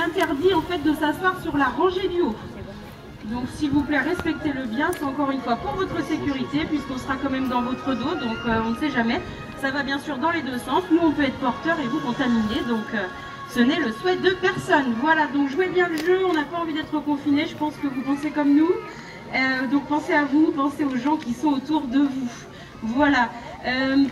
interdit en fait de s'asseoir sur la rangée du haut. Donc s'il vous plaît, respectez-le bien, c'est encore une fois pour votre sécurité, puisqu'on sera quand même dans votre dos, donc on ne sait jamais. Ça va bien sûr dans les deux sens, nous on peut être porteur et vous contaminer, donc ce n'est le souhait de personne. Voilà, donc jouez bien le jeu, on n'a pas envie d'être confiné, je pense que vous pensez comme nous. Donc pensez à vous, pensez aux gens qui sont autour de vous. Voilà,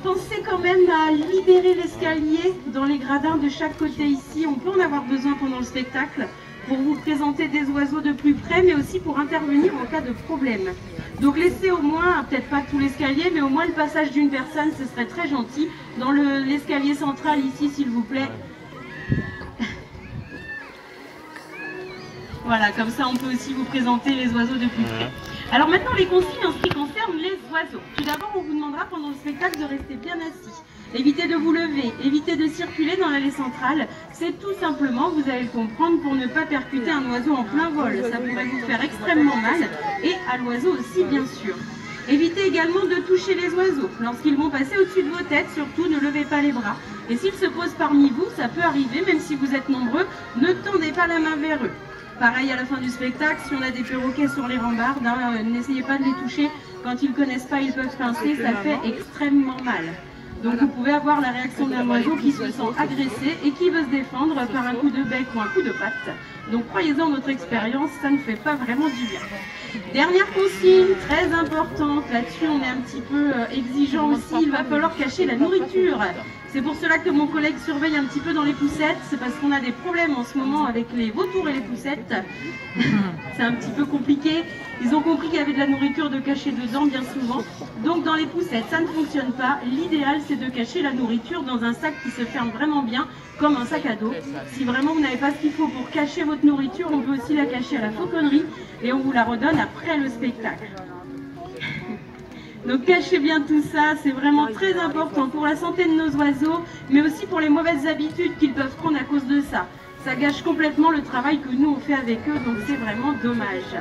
pensez quand même à libérer l'escalier dans les gradins de chaque côté ici, on peut en avoir besoin pendant le spectacle, pour vous présenter des oiseaux de plus près, mais aussi pour intervenir en cas de problème. Donc laissez au moins, peut-être pas tout l'escalier, mais au moins le passage d'une personne, ce serait très gentil. Dans l'escalier central ici, s'il vous plaît. Voilà, comme ça on peut aussi vous présenter les oiseaux de plus près. Alors maintenant les consignes en ce qui concerne les oiseaux. Tout d'abord on vous demandera pendant le spectacle de rester bien assis. Évitez de vous lever, évitez de circuler dans l'allée centrale. C'est tout simplement, vous allez le comprendre, pour ne pas percuter un oiseau en plein vol. Ça pourrait vous faire extrêmement mal, et à l'oiseau aussi bien sûr. Évitez également de toucher les oiseaux. Lorsqu'ils vont passer au-dessus de vos têtes, surtout ne levez pas les bras. Et s'ils se posent parmi vous, ça peut arriver, même si vous êtes nombreux, ne tendez pas la main vers eux. Pareil à la fin du spectacle, si on a des perroquets sur les rambardes, n'essayez pas de les toucher. Quand ils ne connaissent pas, ils peuvent pincer, ça fait extrêmement mal. Donc vous pouvez avoir la réaction d'un oiseau qui se sent agressé et qui veut se défendre par un coup de bec ou un coup de patte. Donc croyez-en, notre expérience, ça ne fait pas vraiment du bien. Dernière consigne, très importante, là-dessus on est un petit peu exigeant aussi, il va falloir cacher la nourriture. C'est pour cela que mon collègue surveille un petit peu dans les poussettes, c'est parce qu'on a des problèmes en ce moment avec les vautours et les poussettes. C'est un petit peu compliqué. Ils ont compris qu'il y avait de la nourriture de cacher dedans bien souvent. Donc dans les poussettes, ça ne fonctionne pas. L'idéal, c'est de cacher la nourriture dans un sac qui se ferme vraiment bien, comme un sac à dos. Si vraiment vous n'avez pas ce qu'il faut pour cacher votre nourriture, on peut aussi la cacher à la fauconnerie et on vous la redonne après le spectacle. Donc cachez bien tout ça, c'est vraiment très important pour la santé de nos oiseaux, mais aussi pour les mauvaises habitudes qu'ils peuvent prendre à cause de ça. Ça gâche complètement le travail que nous on fait avec eux, donc c'est vraiment dommage.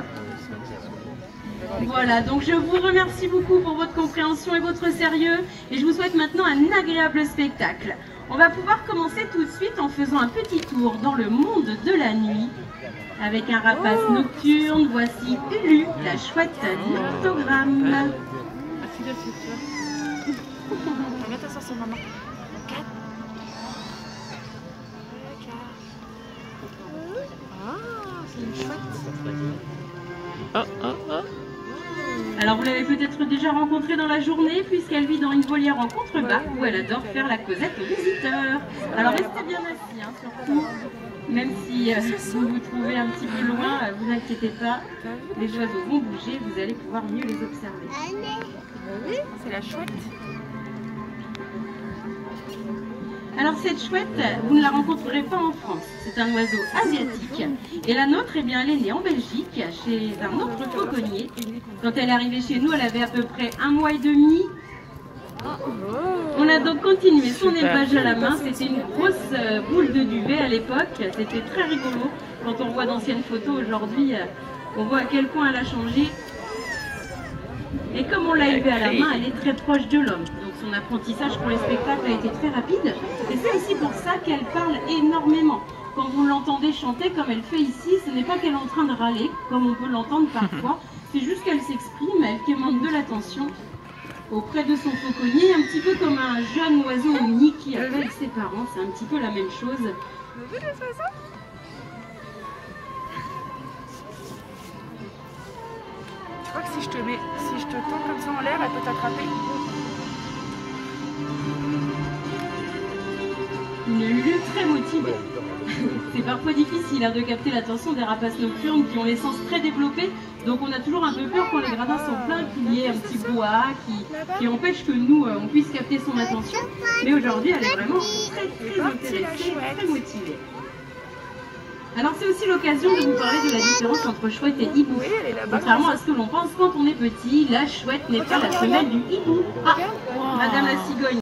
Voilà, donc je vous remercie beaucoup pour votre compréhension et votre sérieux, et je vous souhaite maintenant un agréable spectacle. On va pouvoir commencer tout de suite en faisant un petit tour dans le monde de la nuit, avec un rapace nocturne. Voici Ulu, la chouette d'Octogramme. Mets ta sur maman. 4. Ah, c'est une chouette. Alors vous l'avez peut-être déjà rencontrée dans la journée, puisqu'elle vit dans une volière en contrebas où elle adore faire la causette aux visiteurs. Alors restez bien assis, hein, surtout, même si vous vous trouvez un petit peu loin, vous inquiétez pas, les oiseaux vont bouger, vous allez pouvoir mieux les observer. Oui, c'est la chouette. Alors cette chouette, vous ne la rencontrerez pas en France, c'est un oiseau asiatique. Et la nôtre, eh bien, elle est née en Belgique, chez un autre fauconnier. Quand elle est arrivée chez nous, elle avait à peu près 1 mois et demi. On a donc continué son élevage à la main, c'était une grosse boule de duvet à l'époque, c'était très rigolo. Quand on voit d'anciennes photos aujourd'hui, on voit à quel point elle a changé. Et comme on l'a élevée à la main, elle est très proche de l'homme. Donc son apprentissage pour les spectacles a été très rapide. Et c'est aussi pour ça qu'elle parle énormément. Quand vous l'entendez chanter comme elle fait ici, ce n'est pas qu'elle est en train de râler, comme on peut l'entendre parfois. C'est juste qu'elle s'exprime, elle demande de l'attention auprès de son fauconnier, un petit peu comme un jeune oiseau uni qui appelle ses parents. C'est un petit peu la même chose. Vous avez vu les oiseaux? Je crois que si je te tends comme ça en l'air, elle peut t'attraper. Une Lulu très motivée. C'est parfois difficile de capter l'attention des rapaces nocturnes qui ont les sens très développés. Donc on a toujours un peu peur quand les gradins sont pleins qu'il y ait un petit brouhaha qui empêche que nous, on puisse capter son attention. Mais aujourd'hui, elle est vraiment très intéressée, très motivée. Alors c'est aussi l'occasion de vous parler de la différence entre chouette et hibou. Contrairement à ce que l'on pense quand on est petit, la chouette n'est pas la femelle du hibou. Ah, Madame la cigogne.